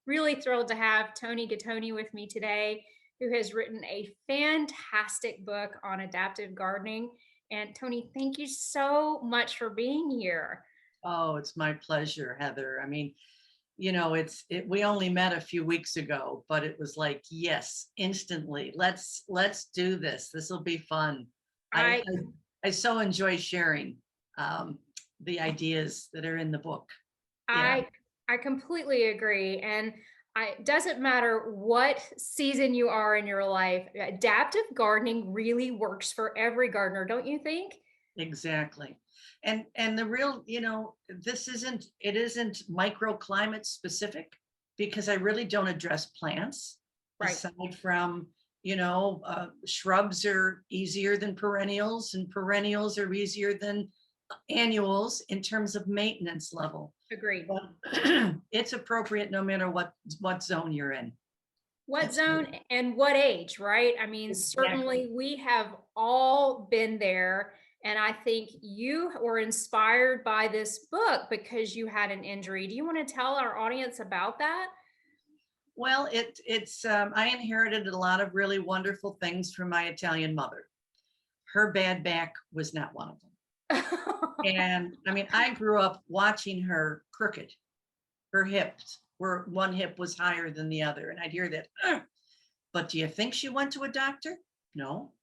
really thrilled to have Toni Gattone with me today, who has written a fantastic book on adaptive gardening. And Toni, thank you so much for being here. Oh, it's my pleasure, Heather. I mean, we only met a few weeks ago, but it was like, yes, instantly. Let's do this. This will be fun. I, I I I so enjoy sharing um, the ideas that are in the book. Yeah, I I completely agree. And it doesn't matter what season you are in your life, adaptive gardening really works for every gardener, don't you think? exactly. And the real, it isn't microclimate specific because I really don't address plants Right. aside from, shrubs are easier than perennials and perennials are easier than annuals in terms of maintenance level. Agreed. But it's appropriate no matter what zone you're in. What That's zone and what age, right? I mean, exactly. certainly we have all been there. And I think you were inspired by this book because you had an injury. Do you want to tell our audience about that? Well, it's I inherited a lot of really wonderful things from my Italian mother. Her bad back was not one of them. And I mean, I grew up watching her crooked. Her hips were one hip was higher than the other. And I'd hear that. "Ugh." But do you think she went to a doctor? No.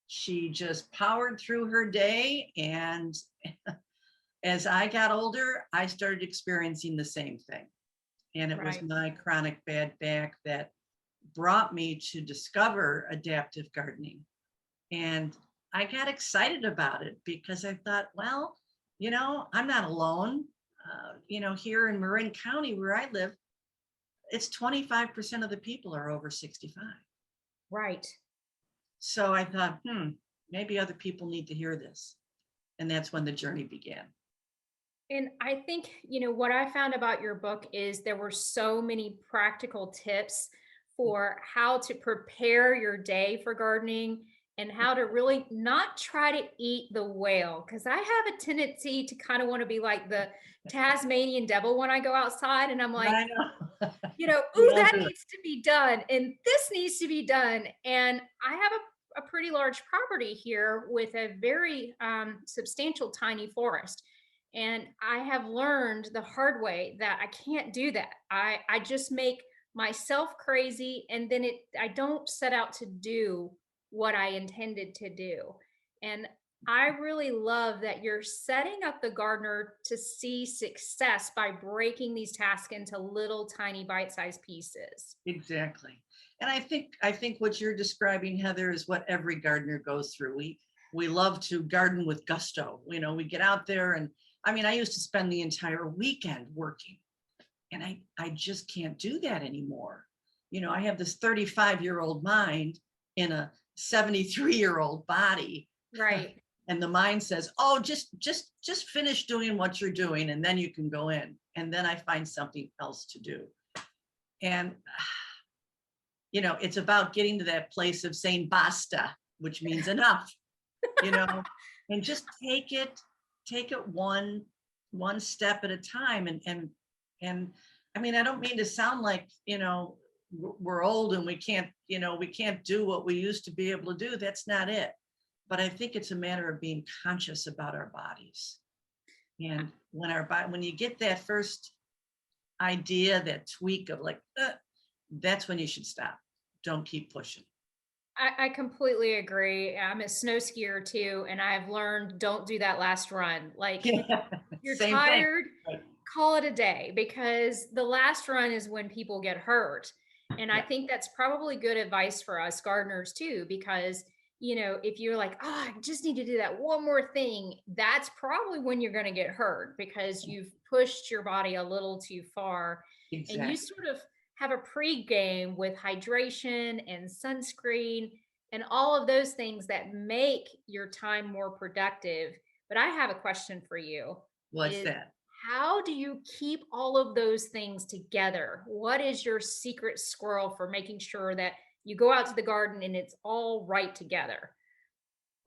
She just powered through her day. And as I got older, I started experiencing the same thing. And it was Right. my chronic bad back that brought me to discover adaptive gardening. And I got excited about it because I thought, well, I'm not alone. Here in Marin County, where I live, it's 25% of the people are over 65. Right. So I thought, maybe other people need to hear this. And that's when the journey began. And I think, what I found about your book is there were so many practical tips for how to prepare your day for gardening and how to really not try to eat the whale. Because I have a tendency to kind of want to be like the Tasmanian devil when I go outside. And I'm like, I know. We ooh, all that do it. needs to be done. And this needs to be done. And I have a pretty large property here with a very substantial tiny forest. And I have learned the hard way that I can't do that. I just make myself crazy and then I don't set out to do what I intended to do. And I really love that you're setting up the gardener to see success by breaking these tasks into little tiny bite-sized pieces. Exactly. And I think what you're describing, Heather, is what every gardener goes through. We love to garden with gusto. We get out there and I mean, I used to spend the entire weekend working and I just can't do that anymore. I have this 35-year-old mind in a 73-year-old body. Right. And the mind says, oh, just finish doing what you're doing and then you can go in. And then I find something else to do. And it's about getting to that place of saying basta, which means enough, you know, and just take it one step at a time. And I mean, I don't mean to sound like, we're old and we can't do what we used to be able to do. That's not it. But I think it's a matter of being conscious about our bodies. And when you get that first idea, that tweak of like, that's when you should stop. Don't keep pushing. I completely agree. I'm a snow skier too, and I've learned don't do that last run. Like, Yeah, you're same thing. tired, call it a day because the last run is when people get hurt. And I Yeah, think that's probably good advice for us gardeners too, because if you're like, oh, I just need to do that one more thing, that's probably when you're going to get hurt because you've pushed your body a little too far. And you exactly. sort of have a pre-game with hydration and sunscreen and all of those things that make your time more productive. But I have a question for you What's is that? how do you keep all of those things together? What is your secret squirrel for making sure that you go out to the garden and it's all right together?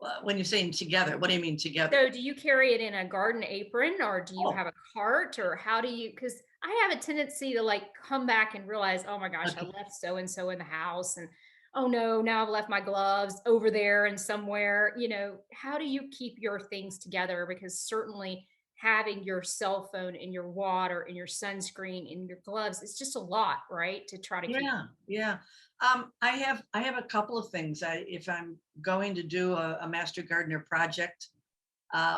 Well, when you're saying together, what do you mean together? So do you carry it in a garden apron or do you Oh, have a cart or how do you, because I have a tendency to like come back and realize, oh my gosh, I Okay. left so and so in the house, and oh no, now I've left my gloves over there and somewhere. How do you keep your things together? Because certainly having your cell phone and your water and your sunscreen and your gloves, it's just a lot, right? To try to keep. Yeah, yeah. I have a couple of things. If I'm going to do a master gardener project,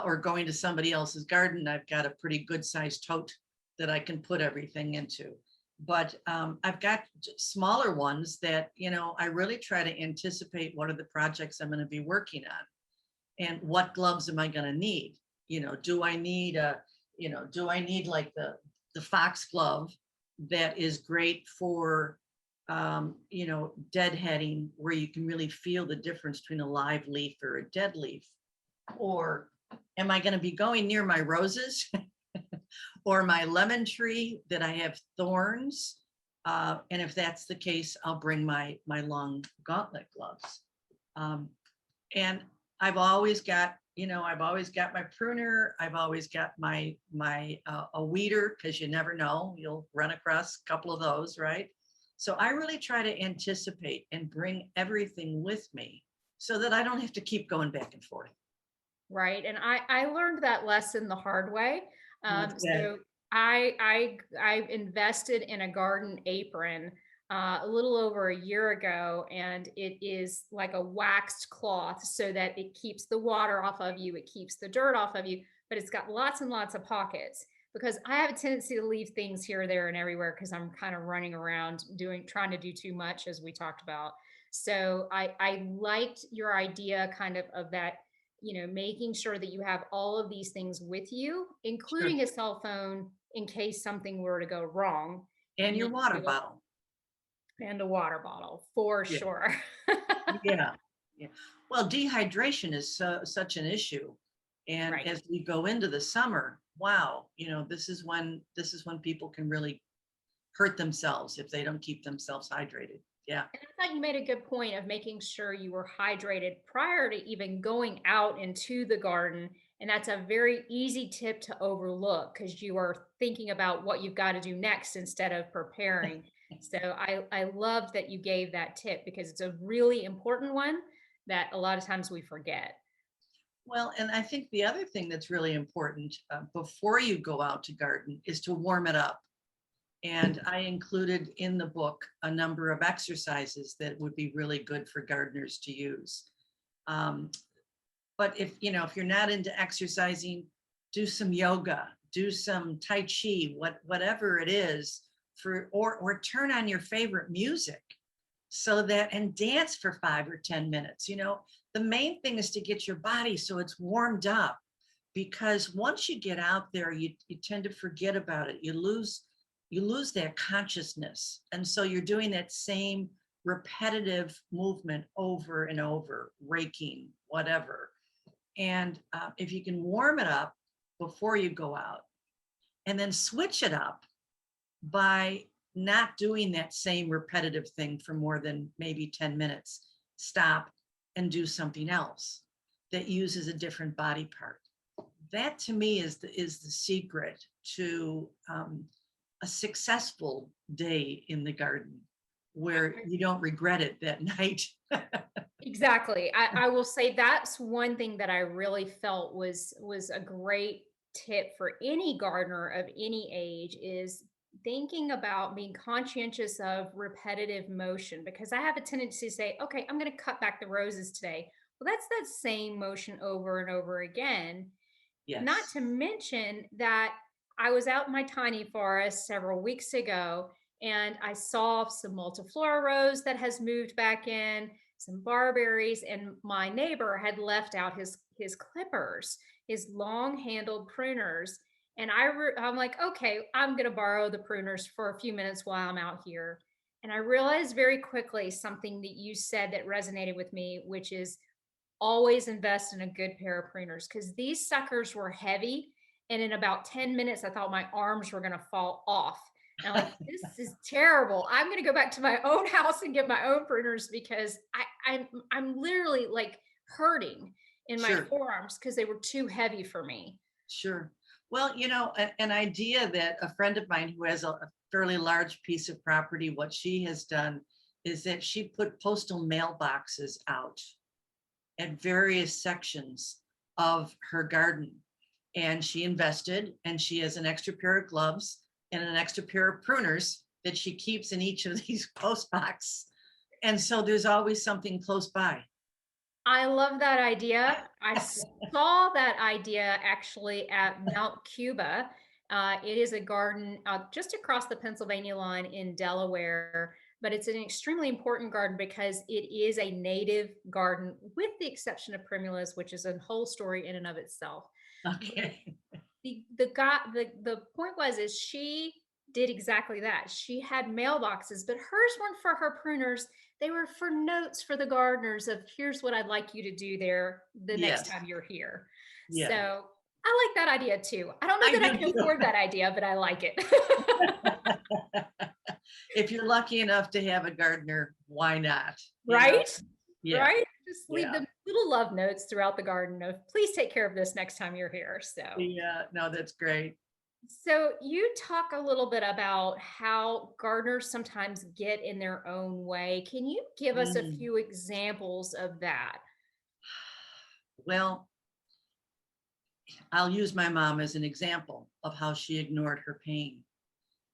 or going to somebody else's garden, I've got a pretty good sized tote that I can put everything into. But I've got smaller ones that, I really try to anticipate what are the projects I'm going to be working on and what gloves am I going to need. Do I need like the fox glove that is great for, deadheading, where you can really feel the difference between a live leaf or a dead leaf? Or am I going to be going near my roses or my lemon tree that I have thorns? And if that's the case, I'll bring my long gauntlet gloves. Um, and I've always got my pruner. I've always got my a weeder, because you never know, you'll run across a couple of those, right? So I really try to anticipate and bring everything with me so that I don't have to keep going back and forth. Right. And I learned that lesson the hard way. Okay. So I invested in a garden apron a little over a year ago, and it is like a waxed cloth so that it keeps the water off of you, it keeps the dirt off of you, but it's got lots and lots of pockets because I have a tendency to leave things here, there, and everywhere because I'm kind of running around trying to do too much, as we talked about. So I liked your idea kind of that, making sure that you have all of these things with you, Sure. including a cell phone in case something were to go wrong. And You your water know, bottle. and a water bottle for Yeah. sure. Yeah. Yeah. Well, dehydration is such an issue. And Right. as we go into the summer, wow, this is when people can really hurt themselves if they don't keep themselves hydrated. Yeah. And I thought you made a good point of making sure you were hydrated prior to even going out into the garden. And that's a very easy tip to overlook because you are thinking about what you've got to do next instead of preparing. So I love that you gave that tip because it's a really important one that a lot of times we forget. Well, and I think the other thing that's really important, before you go out to garden, is to warm it up. And I included in the book a number of exercises that would be really good for gardeners to use. Um, but if you're not into exercising, do some yoga, do some tai chi, whatever it is, or turn on your favorite music, so that and dance for 5 or 10 minutes. The main thing is to get your body so it's warmed up, because once you get out there, you tend to forget about it. You lose that consciousness, and so you're doing that same repetitive movement over and over, raking, whatever. And if you can warm it up before you go out, and then switch it up by not doing that same repetitive thing for more than maybe 10 minutes, stop and do something else that uses a different body part. That to me is the secret to a successful day in the garden, where you don't regret it that night. Exactly. I will say that's one thing that I really felt was a great tip for any gardener of any age is thinking about being conscientious of repetitive motion because I have a tendency to say, okay, I'm going to cut back the roses today. Well, that's that same motion over and over again. Not Yes. to mention that I was out in my tiny forest several weeks ago and I saw some multiflora rose that has moved back in, some barberries, and my neighbor had left out his clippers, his long-handled pruners. And I'm like, okay, I'm gonna borrow the pruners for a few minutes while I'm out here. And I realized very quickly something that you said that resonated with me, which is always invest in a good pair of pruners because these suckers were heavy. And in about 10 minutes, I thought my arms were going to fall off. And I'm like, this is terrible. I'm going to go back to my own house and get my own pruners because I'm literally like hurting in my Sure. forearms because they were too heavy for me. Sure. Well, an idea that a friend of mine who has a fairly large piece of property, what she has done is that she put postal mailboxes out at various sections of her garden. And she invested, and she has an extra pair of gloves and an extra pair of pruners that she keeps in each of these post boxes. And so there's always something close by. I love that idea. I saw that idea actually at Mount Cuba. It is a garden just across the Pennsylvania line in Delaware, but it's an extremely important garden because it is a native garden, with the exception of primulas, which is a whole story in and of itself. Okay. The point was is she did exactly that. She had mailboxes, but hers weren't for her pruners. They were for notes for the gardeners of, here's what I'd like you to do there the next Yes. time you're here. Yeah. So I like that idea too. I don't know I that I do can too. afford that idea, but I like it. If you're lucky enough to have a gardener, why not? Right? Yeah. Right? Just leave Yeah. them little love notes throughout the garden of, please take care of this next time you're here. So Yeah. No, that's great. So you talk a little bit about how gardeners sometimes get in their own way. Can you give us a Mhm. few examples of that? Well, I'll use my mom as an example of how she ignored her pain.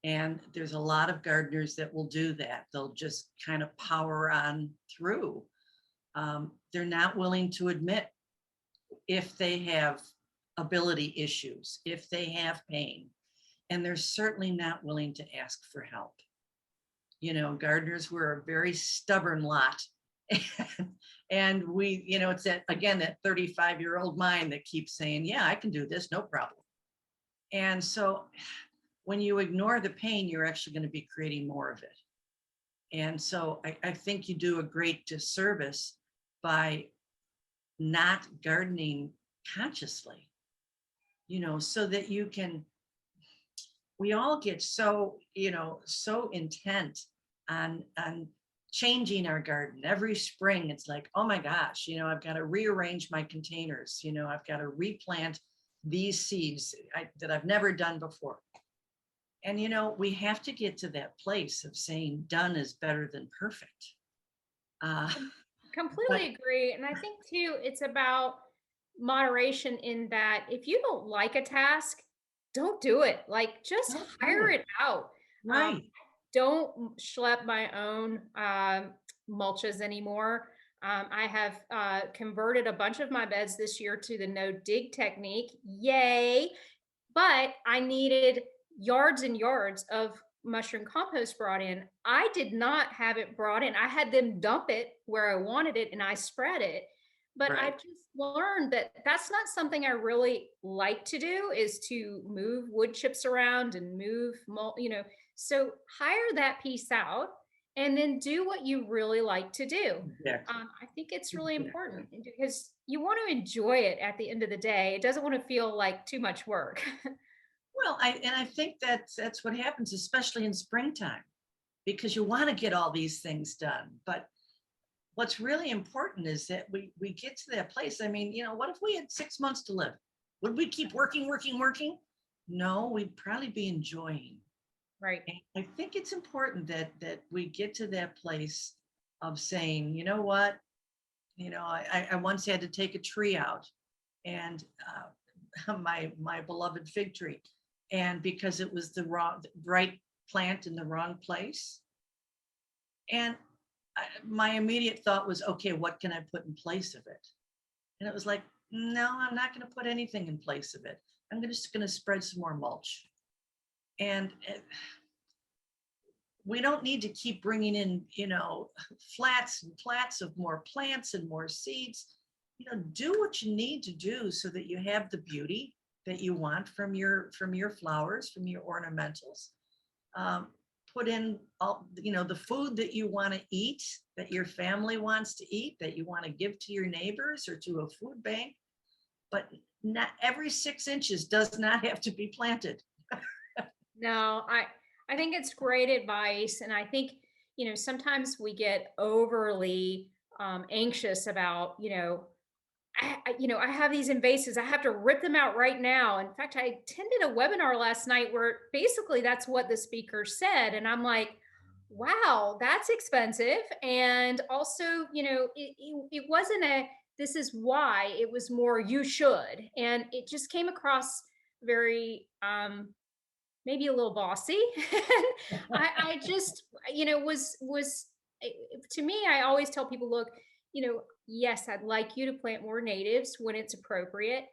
And there's a lot of gardeners that will do that. They'll just kind of power on through. They're not willing to admit if they have ability issues, if they have pain, and they're certainly not willing to ask for help. Gardeners were a very stubborn lot. And we, it's that, again, that 35-year-old mind that keeps saying, yeah, I can do this, no problem. And so when you ignore the pain, you're actually going to be creating more of it. And so I think you do a great disservice by not gardening consciously, so that you can, we all get so, so intent on changing our garden every spring. It's like, oh my gosh, I've got to rearrange my containers, I've got to replant these seeds that I've never done before. And we have to get to that place of saying done is better than perfect. Completely agree. And I think too, it's about moderation in that if you don't like a task, don't do it. Like just Don't do hire it. it out. Right. Don't schlep my own mulches anymore. I have converted a bunch of my beds this year to the no dig technique. Yay. But I needed yards and yards of mushroom compost brought in. I did not have it brought in. I had them dump it where I wanted it and I spread it. But I Right. just learned that that's not something I really like to do, is to move wood chips around and move, so hire that piece out and then do what you really like to do. Exactly. I think it's really Exactly. important because you want to enjoy it at the end of the day. It doesn't want to feel like too much work. Well, I think that's what happens, especially in springtime, because you want to get all these things done. But what's really important is that we get to that place. I mean, what if we had 6 months to live? Would we keep working, working, working? No, we'd probably be enjoying. Right. And I think it's important that we get to that place of saying, you know what, I once had to take a tree out, and my beloved fig tree, and because it was the right plant in the wrong place, and my immediate thought was, okay, what can I put in place of it? And it was like, no, I'm not going to put anything in place of it. I'm just going to spread some more mulch. And we don't need to keep bringing in, flats and flats of more plants and more seeds. Do what you need to do so that you have the beauty that you want from your flowers, from your ornamentals. Put in all, the food that you want to eat, that your family wants to eat, that you want to give to your neighbors or to a food bank. But not every 6 inches does not have to be planted. No, I think it's great advice, and I think sometimes we get overly anxious about I have these invasives. I have to rip them out right now. In fact, I attended a webinar last night where basically that's what the speaker said. And I'm like, wow, that's expensive. And also, it wasn't this is why, it was more, you should. And it just came across very, maybe a little bossy. And I just, was eh, to me, I always tell people, look, yes, I'd like you to plant more natives when it's appropriate.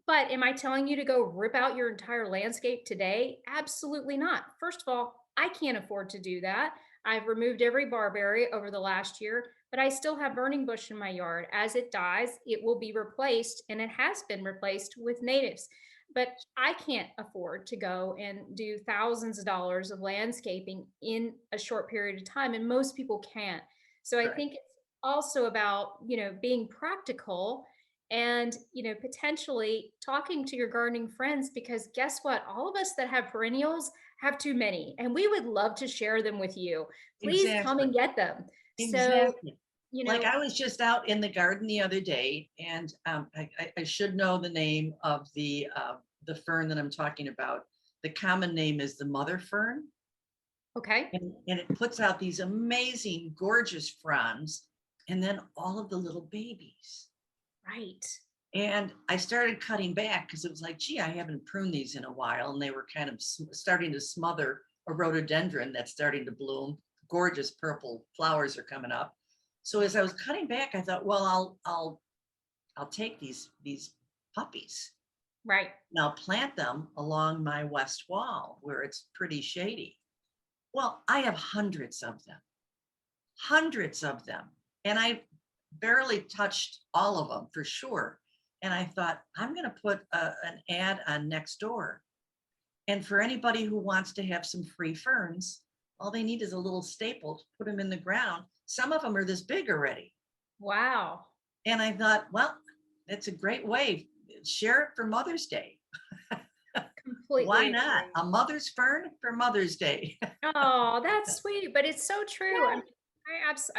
But am I telling you to go rip out your entire landscape today? Absolutely not. First of all, I can't afford to do that. I've removed every barberry over the last year, but I still have burning bush in my yard. As it dies, it will be replaced, and it has been replaced with natives. But I can't afford to go and do thousands of dollars of landscaping in a short period of time, and most people can't. So I Right. think it's also about, being practical and, potentially talking to your gardening friends, because guess what? All of us that have perennials have too many, and we would love to share them with you. Please come Exactly. and get them. So, Exactly. you Like know, I was just out in the garden the other day, and I should know the name of the fern that I'm talking about. The common name is the mother fern, okay, and it puts out these amazing, gorgeous fronds, and then all of the little babies. right. And I started cutting back because it was like, gee, I haven't pruned these in a while, and they were kind of starting to smother a rhododendron that's starting to bloom. Gorgeous purple flowers are coming up. So as I was cutting back, I thought, well, I'll take these puppies Right. and I'll plant them along my west wall where it's pretty shady. Well, I have hundreds of them, and I barely touched all of them for sure. And I thought, I'm going to put an ad on Nextdoor. And for anybody who wants to have some free ferns, all they need is a little staple to put them in the ground. Some of them are this big already. Wow. And I thought, well, that's a great way. Share it for Mother's Day. Completely Why not? agree. A mother's fern for Mother's Day. Oh, that's sweet, but it's so true. I Yeah. mean,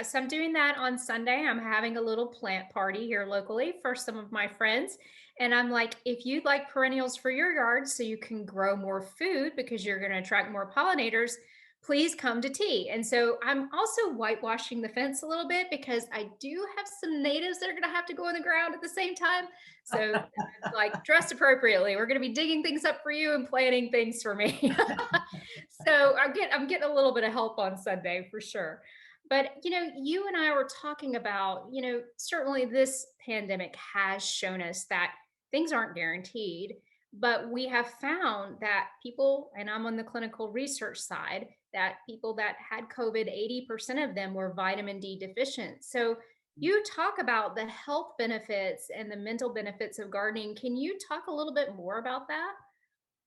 so I'm doing that on Sunday. I'm having a little plant party here locally for some of my friends. And I'm like, if you'd like perennials for your yard so you can grow more food because you're going to attract more pollinators, please come to tea. And so I'm also whitewashing the fence a little bit because I do have some natives that are going to have to go in the ground at the same time. So, like, dressed appropriately. We're going to be digging things up for you and planting things for me. So I'm getting a little bit of help on Sunday for sure. But you and I were talking about, certainly this pandemic has shown us that things aren't guaranteed, but we have found that people, and I'm on the clinical research side, that people that had COVID, 80% of them were vitamin D deficient. So you talk about the health benefits and the mental benefits of gardening. Can you talk a little bit more about that?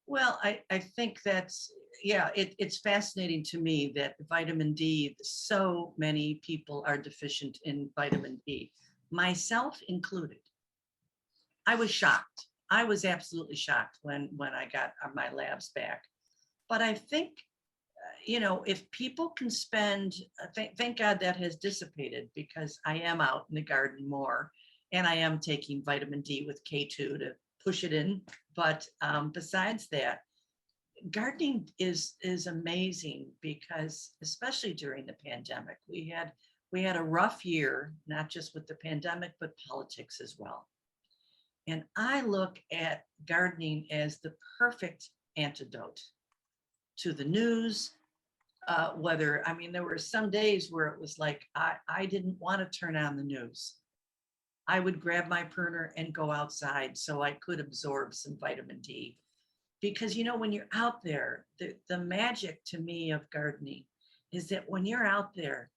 Well, I think that's, yeah, it's fascinating to me that vitamin D, so many people are deficient in vitamin D, myself included. I was shocked. I was absolutely shocked when I got my labs back. But I think, if people can spend, thank God that has dissipated because I am out in the garden more, and I am taking vitamin D with K2 to push it in. But besides that, gardening is amazing because especially during the pandemic, we had a rough year, not just with the pandemic, but politics as well. And I look at gardening as the perfect antidote to the news. Whether, I mean, there were some days where it was like I didn't want to turn on the news. I would grab my pruner and go outside so I could absorb some vitamin D. Because, when you're out there, the magic to me of gardening is that when you're out there,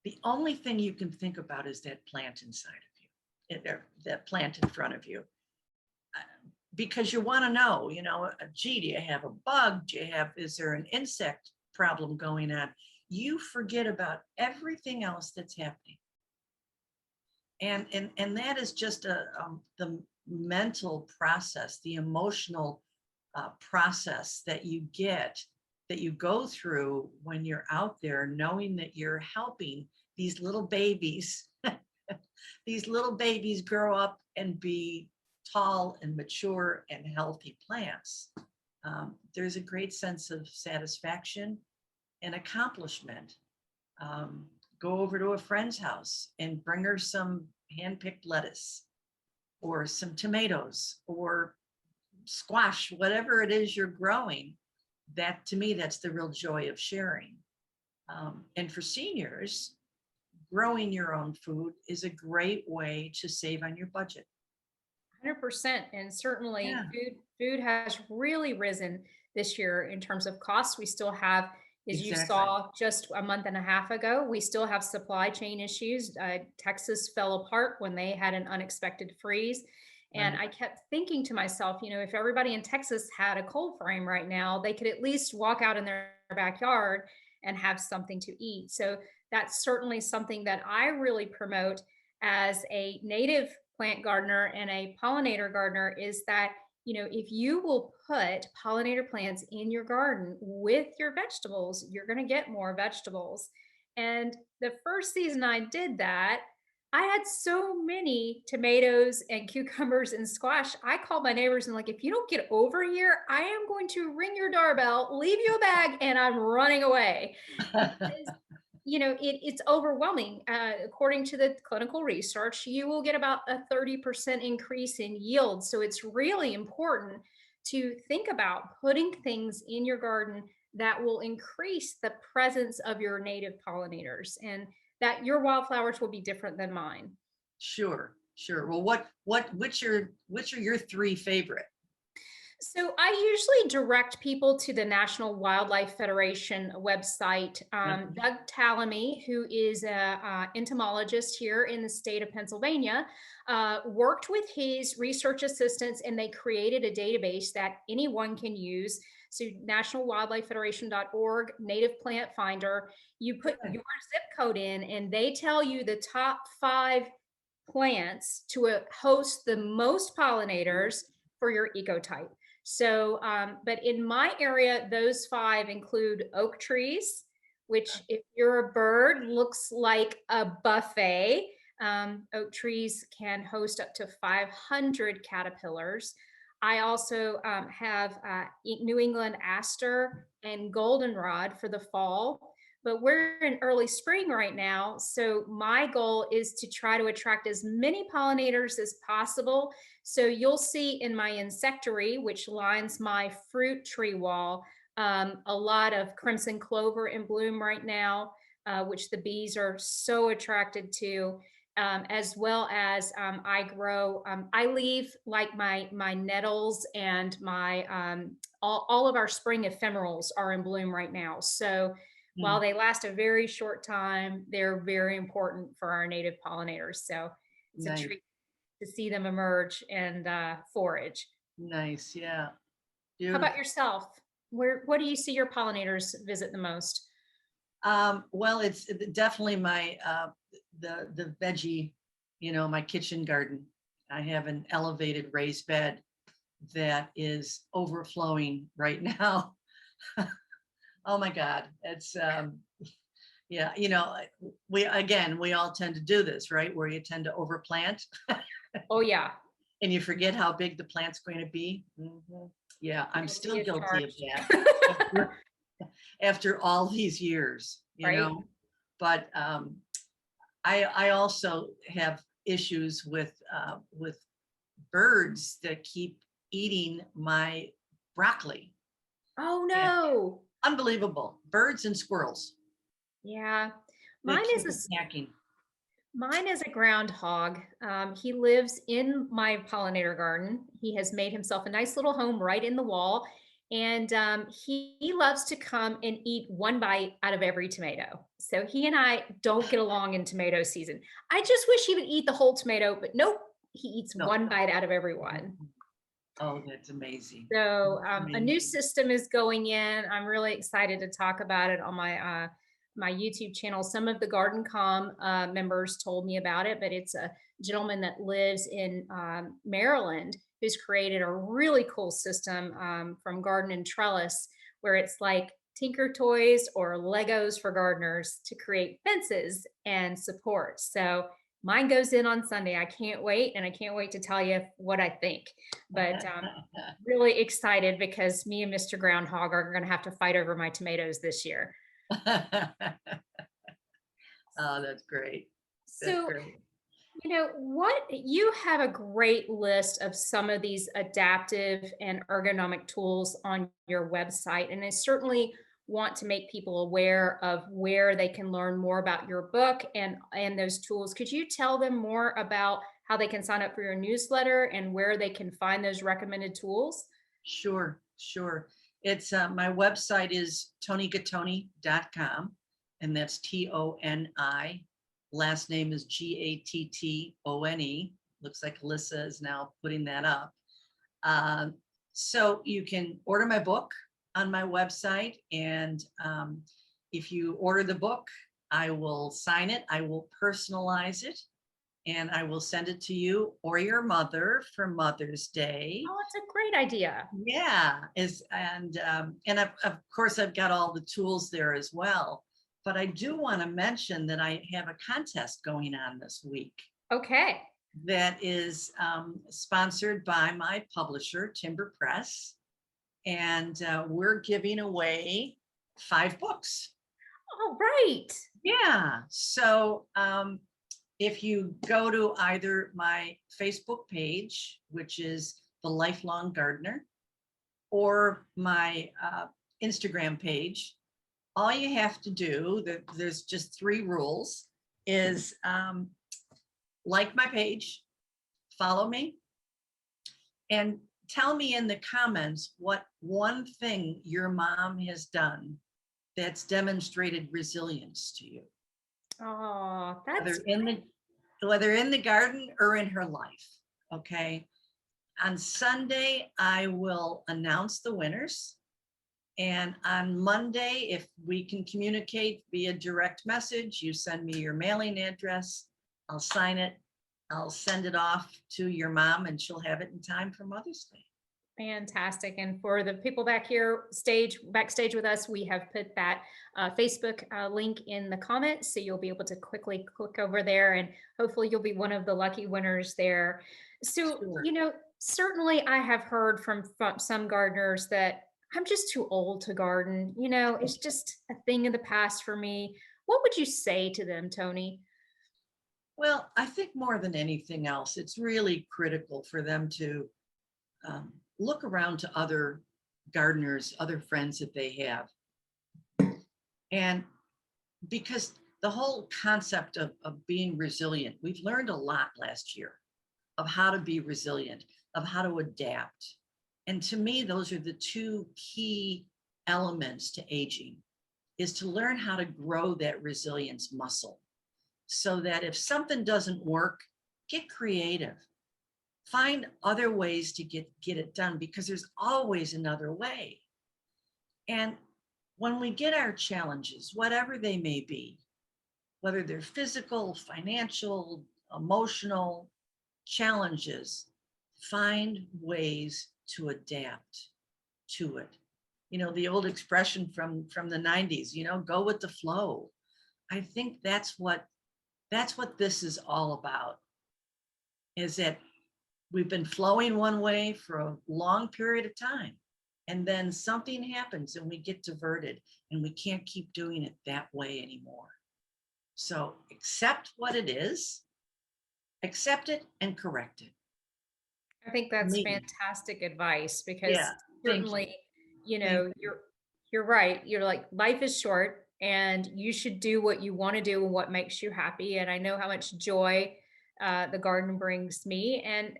the only thing you can think about is that plant inside of you, that plant in front of you. Because you want to know, gee, do you have a bug? Is there an insect problem going on? You forget about everything else that's happening. And that is just the mental process, the emotional process that you go through when you're out there, knowing that you're helping these little babies these little babies grow up and be tall and mature and healthy plants, there's a great sense of satisfaction and accomplishment. Go over to a friend's house and bring her some hand-picked lettuce or some tomatoes or squash, whatever it is you're growing. That, to me, that's the real joy of sharing. And for seniors, growing your own food is a great way to save on your budget. 100%. And certainly Yeah, food has really risen this year in terms of costs. We still have, as you exactly. saw just a month and a half ago, we still have supply chain issues. Texas fell apart when they had an unexpected freeze. And Right. I kept thinking to myself, if everybody in Texas had a cold frame right now, they could at least walk out in their backyard and have something to eat. So that's certainly something that I really promote as a native plant gardener and a pollinator gardener, is that if you will put pollinator plants in your garden with your vegetables, you're going to get more vegetables. And the first season I did that, I had so many tomatoes and cucumbers and squash. I called my neighbors and like, if you don't get over here, I am going to ring your doorbell, leave you a bag, and I'm running away. Because it's overwhelming. According to the clinical research, you will get about a 30% increase in yield. So it's really important to think about putting things in your garden that will increase the presence of your native pollinators, and that your wildflowers will be different than mine. Sure, sure. Well, which are your three favorite? So I usually direct people to the National Wildlife Federation website. Mhm. Doug Tallamy, who is a entomologist here in the state of Pennsylvania, worked with his research assistants, and they created a database that anyone can use. So nationalwildlifefederation.org, native plant finder, you put Good. your zip code in, and they tell you the top 5 plants to host the most pollinators for your ecotype. So, but in my area, those 5 include oak trees, which, if you're a bird, looks like a buffet. Oak trees can host up to 500 caterpillars. I also have New England aster and goldenrod for the fall, but we're in early spring right now. So my goal is to try to attract as many pollinators as possible. So you'll see in my insectary, which lines my fruit tree wall, a lot of crimson clover in bloom right now, which the bees are so attracted to. As well as I leave like my nettles and my all of our spring ephemerals are in bloom right now. So while Mm, they last a very short time, they're very important for our native pollinators. So it's a nice, treat to see them emerge and forage. nice. Yeah, How about beautiful. yourself? What do you see your pollinators visit the most? Well, it's definitely my the veggie, my kitchen garden. I have an elevated raised bed that is overflowing right now. Oh my God, it's yeah, we all tend to do this, right? Where you tend to overplant Oh yeah, and you forget how big the plant's going to be. Yeah, I'm guilty still as guilty of charged. that after all these years, Right? But I also have issues with birds that keep eating my broccoli. Oh And no. unbelievable. Birds and squirrels Yeah. that Mine is keep a attacking. Mine is a groundhog. He lives in my pollinator garden. He has made himself a nice little home right in the wall. And he loves to come and eat one bite out of every tomato. So he and I don't get along in tomato season. I just wish he would eat the whole tomato, but nope, he eats No. one bite out of every one. Oh, that's amazing. So That's a new amazing. system is going in. I'm really excited to talk about it on my YouTube channel. Some of the Garden Com members told me about it, but it's a gentleman that lives in Maryland who's created a really cool system from Garden and Trellis, where it's like Tinker Toys or Legos for gardeners to create fences and support. So mine goes in on Sunday. I can't wait, and I can't wait to tell you what I think. But really excited because me and Mr. Groundhog are going to have to fight over my tomatoes this year. Oh, that's great. That's So, great. what you have a great list of some of these adaptive and ergonomic tools on your website. And I certainly want to make people aware of where they can learn more about your book and those tools. Could you tell them more about how they can sign up for your newsletter and where they can find those recommended tools? Sure, sure. It's my website is tonigattone.com, and that's Toni. Last name is Gattone. Looks like Alyssa is now putting that up. So you can order my book on my website, and if you order the book, I will sign it, I will personalize it, and I will send it to you or your mother for Mother's Day. Oh, it's a great idea. Yeah, and of course I've got all the tools there as well. But I do want to mention that I have a contest going on this week Okay. that is sponsored by my publisher, Timber Press, and we're giving away 5 books. Oh, right. Yeah. So if you go to either my Facebook page, which is The Lifelong Gardener, or my Instagram page, all you have to do, there's just 3 rules, is like my page, follow me, and tell me in the comments what one thing your mom has done that's demonstrated resilience to you, Oh, whether that's in the whether in the garden or in her life. Okay. On Sunday, I will announce the winners. And on Monday, if we can communicate via direct message, you send me your mailing address, I'll sign it, I'll send it off to your mom, and she'll have it in time for Mother's Day. fantastic. And for the people backstage with us, we have put that Facebook link in the comments. So you'll be able to quickly click over there and hopefully you'll be one of the lucky winners there. So, Sure. certainly I have heard from some gardeners that I'm just too old to garden. It's just a thing in the past for me. What would you say to them, Toni? Well, I think more than anything else, it's really critical for them to look around to other gardeners, other friends that they have. And because the whole concept of being resilient, we've learned a lot last year of how to be resilient, of how to adapt. And to me, those are the 2 key elements to aging, is to learn how to grow that resilience muscle so that if something doesn't work, get creative. Find other ways to get it done, because there's always another way. And when we get our challenges, whatever they may be, whether they're physical, financial, emotional challenges, find ways to adapt to it. The old expression from the 90s, go with the flow. I think that's what this is all about, is that we've been flowing one way for a long period of time, and then something happens and we get diverted and we can't keep doing it that way anymore. So accept what it is, accept it and correct it. I think that's Me. fantastic advice because Yeah, thank you. certainly, Thank you. you're right. You're like, life is short and you should do what you want to do and what makes you happy. And I know how much joy the garden brings me. And,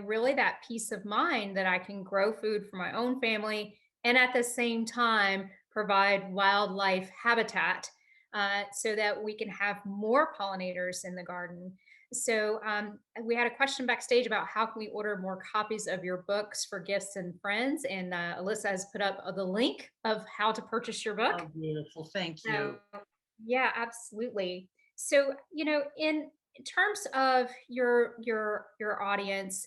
really that peace of mind that I can grow food for my own family and at the same time provide wildlife habitat so that we can have more pollinators in the garden. So we had a question backstage about how can we order more copies of your books for gifts and friends. And Alyssa has put up the link of how to purchase your book. Oh, beautiful. Thank So you. yeah, absolutely. So, in terms of your audience,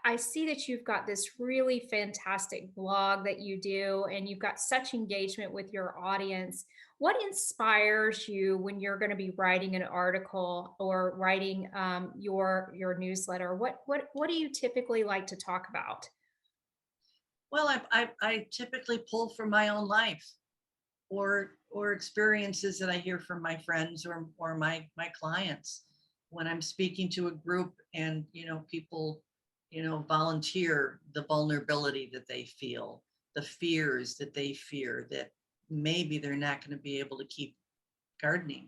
I see that you've got this really fantastic blog that you do, and you've got such engagement with your audience. what inspires you when you're going to be writing an article or writing your newsletter? What do you typically like to talk about? Well, I typically pull from my own life or experiences that I hear from my friends or my clients when I'm speaking to a group, and people volunteer the vulnerability that they feel, the fears that they fear that maybe they're not going to be able to keep gardening.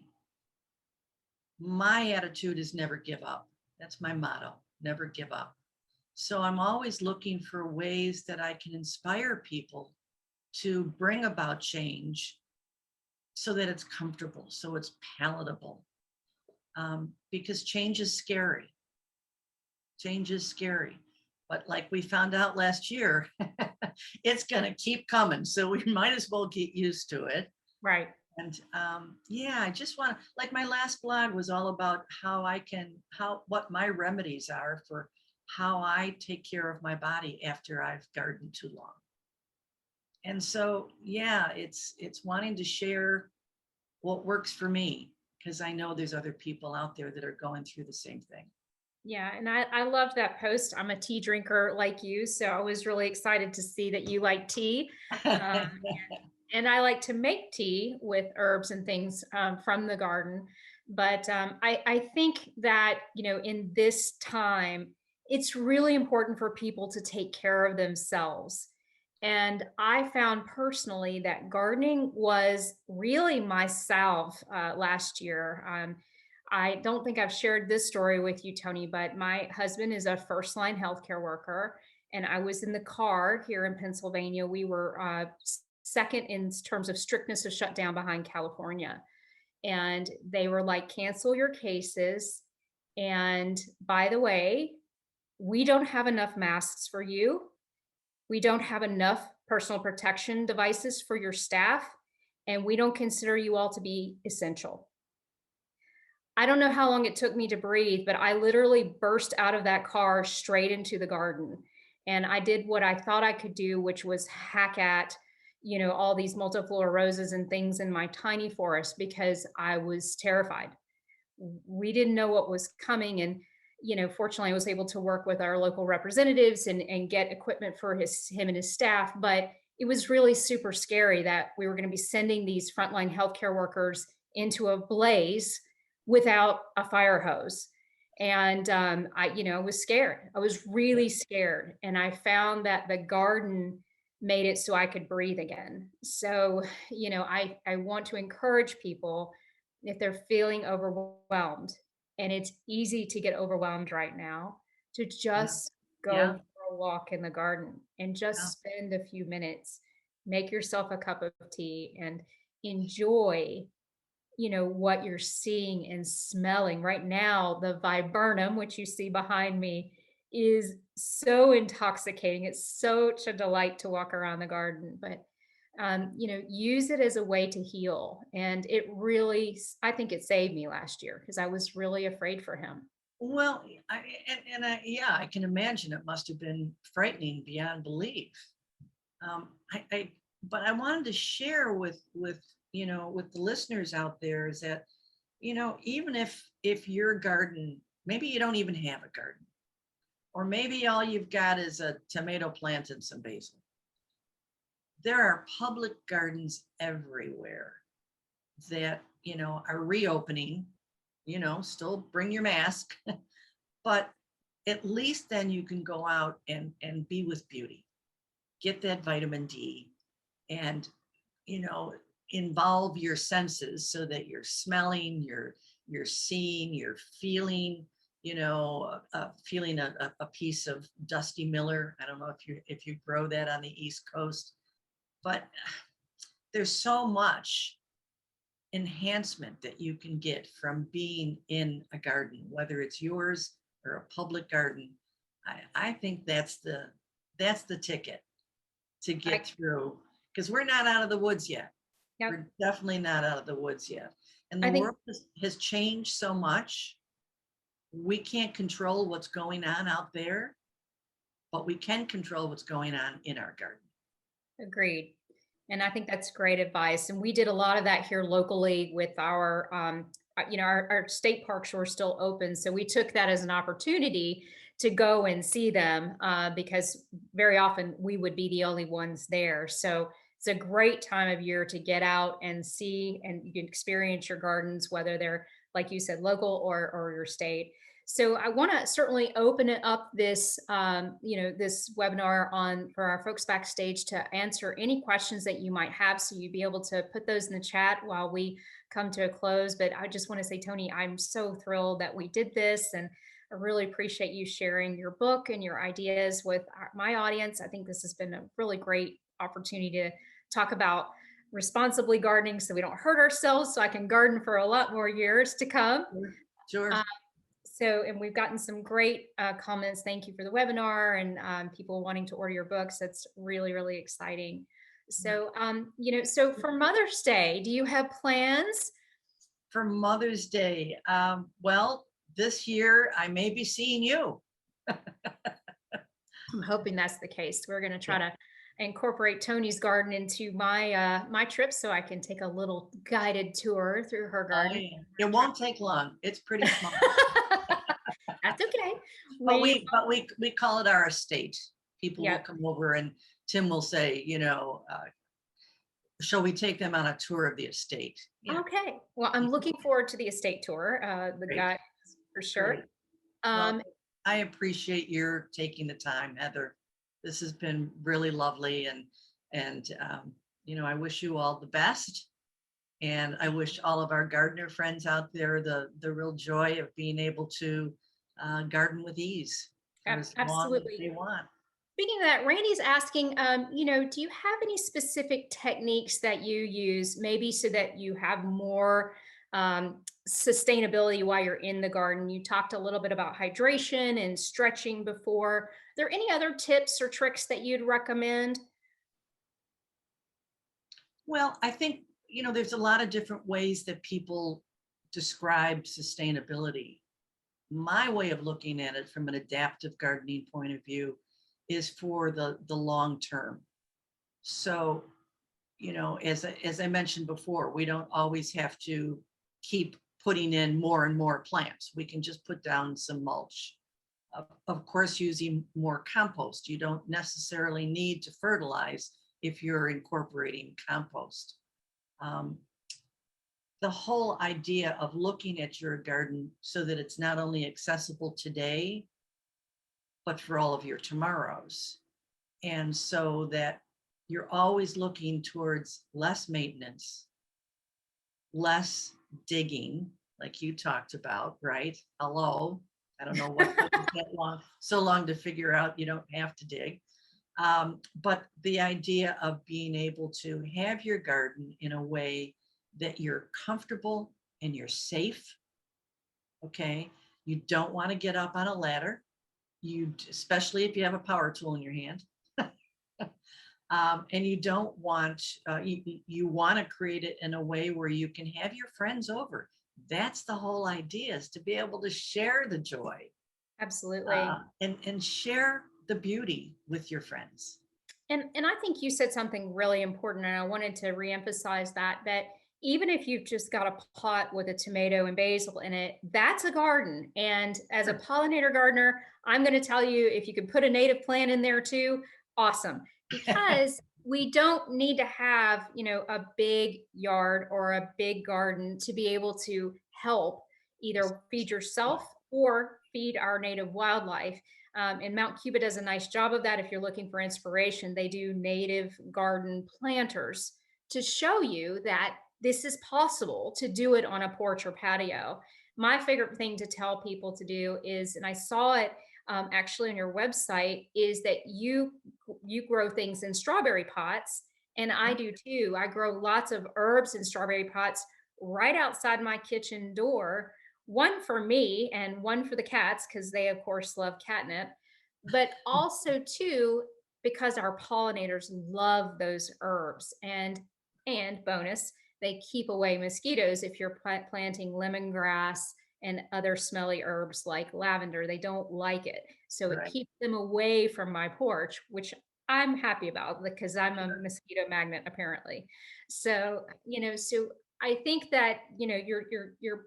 My attitude is never give up. That's my motto, never give up. So I'm always looking for ways that I can inspire people to bring about change so that it's comfortable, so it's palatable. Because change is scary. Change is scary. But like we found out last year, it's going to keep coming. So we might as well get used to it. Right. And yeah, I just want to, like my last blog was all about what my remedies are for how I take care of my body after I've gardened too long. And so, yeah, it's wanting to share what works for me, because I know there's other people out there that are going through the same thing. Yeah, and I love that post. I'm a tea drinker like you, so I was really excited to see that you like tea. Um, and I like to make tea with herbs and things from the garden. But I think that, in this time, it's really important for people to take care of themselves. And I found personally that gardening was really my salve last year. I don't think I've shared this story with you, Toni, but my husband is a first line healthcare worker. And I was in the car here in Pennsylvania. We were second in terms of strictness of shutdown behind California. And they were like, cancel your cases. And by the way, we don't have enough masks for you. We don't have enough personal protection devices for your staff. And we don't consider you all to be essential. I don't know how long it took me to breathe, but I literally burst out of that car straight into the garden. And I did what I thought I could do, which was hack at, all these multiflora roses and things in my tiny forest because I was terrified. We didn't know what was coming. And, fortunately, I was able to work with our local representatives and get equipment for him and his staff. But it was really super scary that we were going to be sending these frontline healthcare workers into a blaze without a fire hose. And I was scared. I was really scared. And I found that the garden made it so I could breathe again. So, I want to encourage people if they're feeling overwhelmed, and it's easy to get overwhelmed right now, to Yeah, just yeah, go for a walk in the garden and yeah. just spend a few minutes, make yourself a cup of tea and enjoy what you're seeing and smelling right now. The viburnum, which you see behind me, is so intoxicating. It's such a delight to walk around the garden, but use it as a way to heal. And it really, I think it saved me last year because I was really afraid for him. Well, yeah, I can imagine it must have been frightening beyond belief. I but I wanted to share with the listeners out there is that, even if your garden, maybe you don't even have a garden, or maybe all you've got is a tomato plant and some basil. There are public gardens everywhere that, are reopening, still bring your mask, but at least then you can go out and be with beauty, get that vitamin D, and you know involve your senses so that you're smelling, you're seeing, you're feeling, feeling a piece of dusty miller. I don't know if you grow that on the East Coast, but there's so much enhancement that you can get from being in a garden, whether it's yours or a public garden. I think that's the ticket to I, get through, because we're not out of the woods yet. yep. We're definitely not out of the woods yet. And the I think world has changed so much. We can't control what's going on out there, but we can control what's going on in our garden. agreed. And I think that's great advice. And we did a lot of that here locally with our, our state parks were still open. So we took that as an opportunity to go and see them because very often we would be the only ones there. So it's a great time of year to get out and see and you can experience your gardens, whether they're, like you said, local or your state. So I want to certainly open it up this, this webinar on for our folks backstage to answer any questions that you might have. So you'd be able to put those in the chat while we come to a close. But I just want to say, Toni, I'm so thrilled that we did this, and I really appreciate you sharing your book and your ideas with my audience. I think this has been a really great opportunity to talk about responsibly gardening so we don't hurt ourselves, so I can garden for a lot more years to come. Sure. And we've gotten some great comments. Thank you for the webinar and people wanting to order your books. That's really, really exciting. So, so for Mother's Day, do you have plans? For Mother's Day, well, this year I may be seeing you. I'm hoping that's the case. We're going to try to incorporate Toni's garden into my trip so I can take a little guided tour through her garden. Oh, yeah. It won't take long. It's pretty small. That's okay. But we call it our estate. People will come over and Tim will say, shall we take them on a tour of the estate? Yeah. Okay. Well, I'm looking forward to the estate tour. Guy for sure. Well, I appreciate your taking the time, Heather. This has been really lovely, and I wish you all the best, and I wish all of our gardener friends out there the real joy of being able to garden with ease. Absolutely. They want. Speaking of that, Randy's asking, do you have any specific techniques that you use, maybe so that you have more sustainability while you're in the garden? You talked a little bit about hydration and stretching before. Are there any other tips or tricks that you'd recommend? Well, I think, there's a lot of different ways that people describe sustainability. My way of looking at it from an adaptive gardening point of view is for the long term. So, as I mentioned before, we don't always have to keep putting in more and more plants. We can just put down some mulch. Of course, using more compost. You don't necessarily need to fertilize if you're incorporating compost. The whole idea of looking at your garden so that it's not only accessible today, but for all of your tomorrows. And so that you're always looking towards less maintenance, less digging, like you talked about, right? Hello. I don't know what took so long to figure out you don't have to dig. But the idea of being able to have your garden in a way that you're comfortable and you're safe. Okay. You don't want to get up on a ladder. Especially if you have a power tool in your hand. And you don't want, you want to create it in a way where you can have your friends over. That's the whole idea, is to be able to share the joy. Absolutely. And share the beauty with your friends. And I think you said something really important, and I wanted to reemphasize that even if you've just got a pot with a tomato and basil in it, that's a garden. And as a pollinator gardener, I'm going to tell you, if you can put a native plant in there too, awesome. Because we don't need to have, a big yard or a big garden to be able to help either feed yourself or feed our native wildlife. And Mount Cuba does a nice job of that. If you're looking for inspiration, they do native garden planters to show you that this is possible to do it on a porch or patio. My favorite thing to tell people to do is, and I saw it actually on your website, is that you grow things in strawberry pots, and I do too. I grow lots of herbs in strawberry pots right outside my kitchen door, one for me and one for the cats, because they of course love catnip, but also too because our pollinators love those herbs. And bonus, they keep away mosquitoes. If you're planting lemongrass and other smelly herbs like lavender, they don't like it. So it keeps them away from my porch, which I'm happy about because I'm a mosquito magnet apparently. So, so I think that, your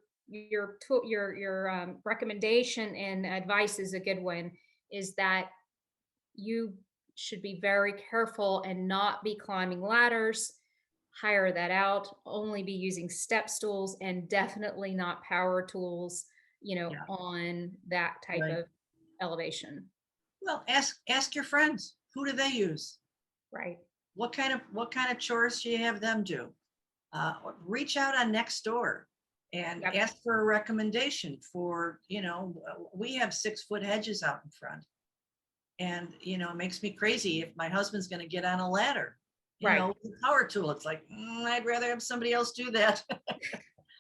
recommendation and advice is a good one, is that you should be very careful and not be climbing ladders, hire that out, only be using step stools, and definitely not power tools, Yeah, on that type right. of elevation. Well, ask your friends. Who do they use? Right. What kind of chores do you have them do? Reach out on Nextdoor and Yep. ask for a recommendation for, we have 6-foot hedges out in front. And, it makes me crazy if my husband's going to get on a ladder, Right. with a power tool. It's like, I'd rather have somebody else do that.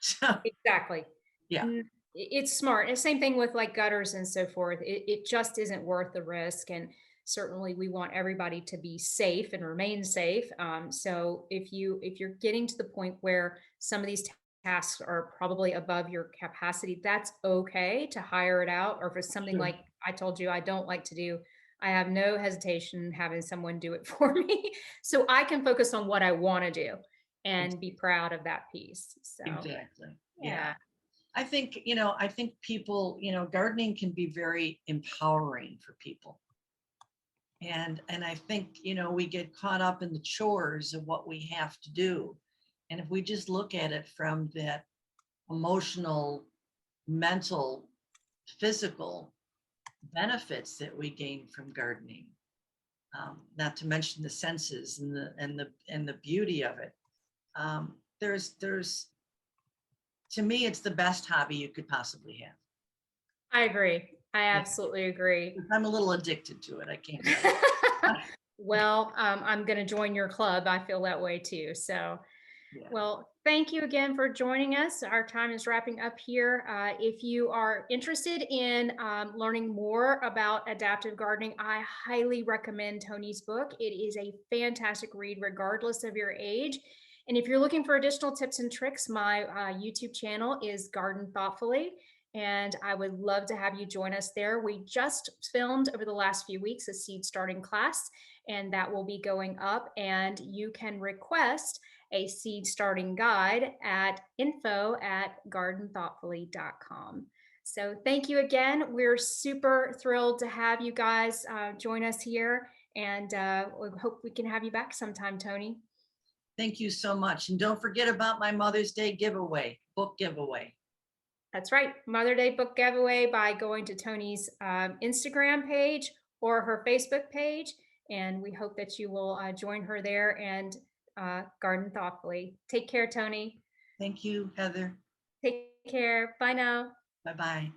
So, Exactly. yeah, It's smart. And same thing with like gutters and so forth. It just isn't worth the risk. And certainly we want everybody to be safe and remain safe. So if you're getting to the point where some of these tasks are probably above your capacity, that's okay to hire it out. Or if it's something sure. like I told you I don't like to do, I have no hesitation in having someone do it for me so I can focus on what I want to do and be proud of that piece. So Exactly. Yeah. yeah. I think people, gardening can be very empowering for people. And I think, we get caught up in the chores of what we have to do. And if we just look at it from that emotional, mental, physical benefits that we gain from gardening, not to mention the senses and the beauty of it. There's to me, it's the best hobby you could possibly have. I agree. I Yeah, absolutely agree. I'm a little addicted to it. I can't help it. Well, I'm going to join your club. I feel that way too. So, Yeah. well, thank you again for joining us. Our time is wrapping up here. If you are interested in learning more about adaptive gardening, I highly recommend Toni's book. It is a fantastic read, regardless of your age. And if you're looking for additional tips and tricks, my YouTube channel is Garden Thoughtfully. And I would love to have you join us there. We just filmed over the last few weeks a seed starting class, and that will be going up. And you can request a seed starting guide at info@gardenthoughtfully.com. So thank you again. We're super thrilled to have you guys join us here, and we hope we can have you back sometime, Toni. Thank you so much. And don't forget about my Mother's Day giveaway, book giveaway. That's right. Mother Day book giveaway by going to Toni's Instagram page or her Facebook page. And we hope that you will join her there and garden thoughtfully. Take care, Toni. Thank you, Heather. Take care. Bye now. Bye-bye.